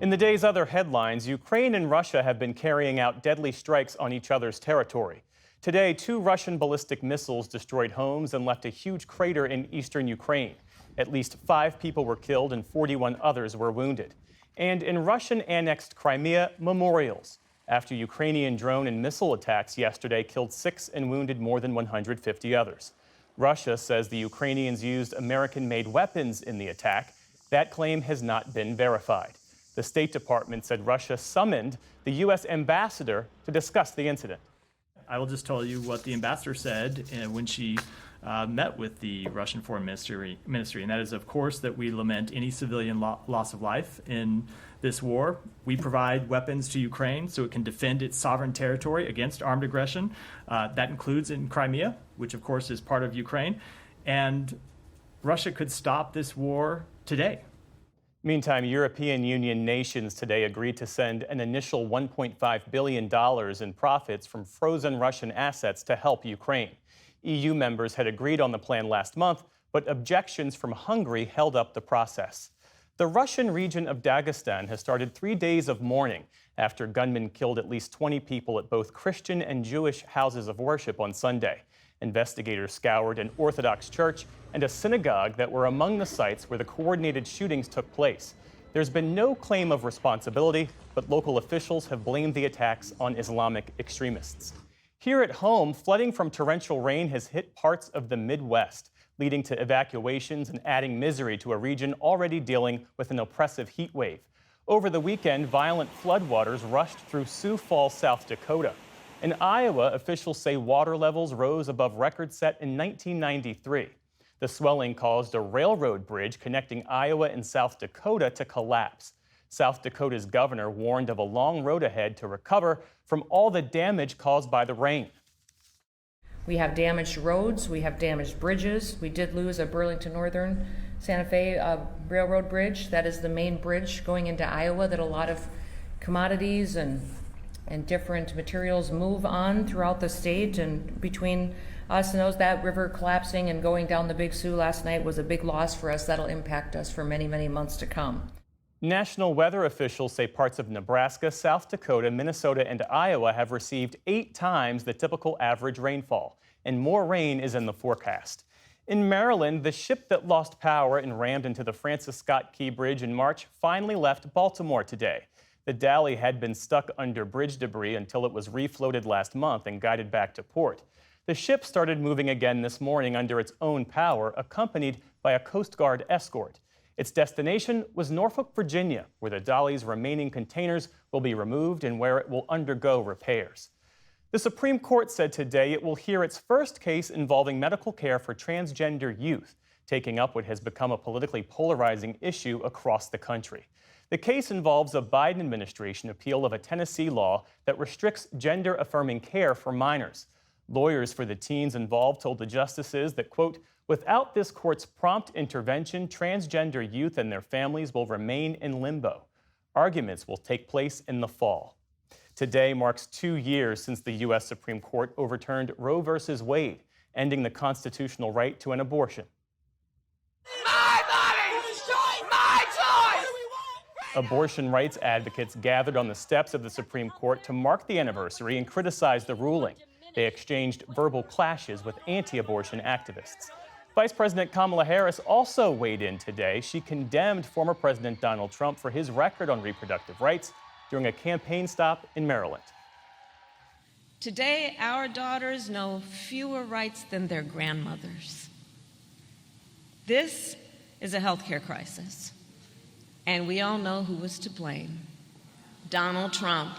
In the day's other headlines, Ukraine and Russia have been carrying out deadly strikes on each other's territory. Today, two Russian ballistic missiles destroyed homes and left a huge crater in eastern Ukraine. At least 5 people were killed and 41 others were wounded. And in Russian annexed Crimea, memorials after Ukrainian drone and missile attacks yesterday killed 6 and wounded more than 150 others. Russia says the Ukrainians used American-made weapons in the attack. That claim has not been verified. The State Department said Russia summoned the U.S. ambassador to discuss the incident. I will just tell you what the ambassador said when she met with the Russian Foreign Ministry, and that is, of course, that we lament any civilian loss of life in this war. We provide weapons to Ukraine so it can defend its sovereign territory against armed aggression. That includes in Crimea, which, of course, is part of Ukraine. And Russia could stop this war today. Meantime, European Union nations today agreed to send an initial $1.5 billion in profits from frozen Russian assets to help Ukraine. EU members had agreed on the plan last month, but objections from Hungary held up the process. The Russian region of Dagestan has started 3 days of mourning after gunmen killed at least 20 people at both Christian and Jewish houses of worship on Sunday. Investigators scoured an Orthodox church and a synagogue that were among the sites where the coordinated shootings took place. There's been no claim of responsibility, but local officials have blamed the attacks on Islamic extremists. Here at home, flooding from torrential rain has hit parts of the Midwest, leading to evacuations and adding misery to a region already dealing with an oppressive heat wave. Over the weekend, violent floodwaters rushed through Sioux Falls, South Dakota. In Iowa, officials say water levels rose above records set in 1993. The swelling caused a railroad bridge connecting Iowa and South Dakota to collapse. South Dakota's governor warned of a long road ahead to recover from all the damage caused by the rain. We have damaged roads, we have damaged bridges. We did lose a Burlington Northern Santa Fe railroad bridge. That is the main bridge going into Iowa that a lot of commodities and different materials move on throughout the state. And between us and those, that river collapsing and going down the Big Sioux last night was a big loss for us. That'll impact us for many, many months to come. National weather officials say parts of Nebraska, South Dakota, Minnesota, and Iowa have received 8 times the typical average rainfall, and more rain is in the forecast. In Maryland, the ship that lost power and rammed into the Francis Scott Key Bridge in March finally left Baltimore today. The Dally had been stuck under bridge debris until it was refloated last month and guided back to port. The ship started moving again this morning under its own power, accompanied by a Coast Guard escort. Its destination was Norfolk, Virginia, where the Dolly's remaining containers will be removed and where it will undergo repairs. The Supreme Court said today it will hear its first case involving medical care for transgender youth, taking up what has become a politically polarizing issue across the country. The case involves a Biden administration appeal of a Tennessee law that restricts gender-affirming care for minors. Lawyers for the teens involved told the justices that, quote, without this court's prompt intervention, transgender youth and their families will remain in limbo. Arguments will take place in the fall. Today marks 2 years since the U.S. Supreme Court overturned Roe v. Wade, ending the constitutional right to an abortion. My body, my choice! Abortion rights advocates gathered on the steps of the Supreme Court to mark the anniversary and criticize the ruling. They exchanged verbal clashes with anti-abortion activists. Vice President Kamala Harris also weighed in today. She condemned former President Donald Trump for his record on reproductive rights during a campaign stop in Maryland. Today, our daughters know fewer rights than their grandmothers. This is a healthcare crisis, and we all know who was to blame: Donald Trump.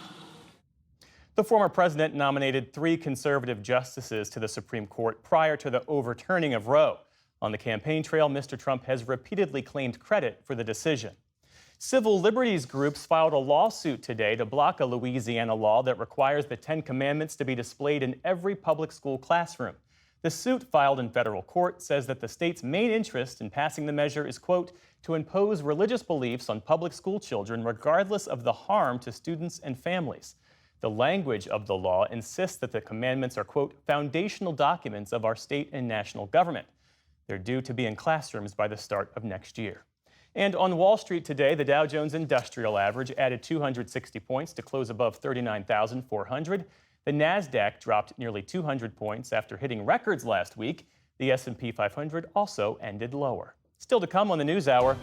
The former president nominated 3 conservative justices to the Supreme Court prior to the overturning of Roe. On the campaign trail, Mr. Trump has repeatedly claimed credit for the decision. Civil liberties groups filed a lawsuit today to block a Louisiana law that requires the 10 Commandments to be displayed in every public school classroom. The suit filed in federal court says that the state's main interest in passing the measure is, quote, to impose religious beliefs on public school children regardless of the harm to students and families. The language of the law insists that the commandments are, quote, foundational documents of our state and national government. They're due to be in classrooms by the start of next year. And on Wall Street today, the Dow Jones Industrial Average added 260 points to close above 39,400. The Nasdaq dropped nearly 200 points after hitting records last week. The S&P 500 also ended lower. Still to come on the NewsHour,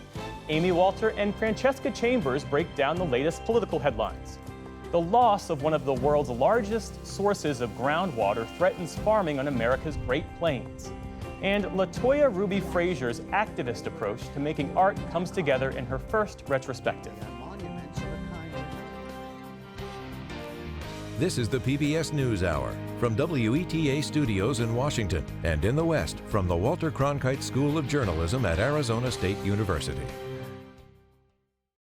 Amy Walter and Francesca Chambers break down the latest political headlines. The loss of one of the world's largest sources of groundwater threatens farming on America's Great Plains. And LaToya Ruby Frazier's activist approach to making art comes together in her first retrospective. This is the PBS NewsHour from WETA Studios in Washington and in the West from the Walter Cronkite School of Journalism at Arizona State University.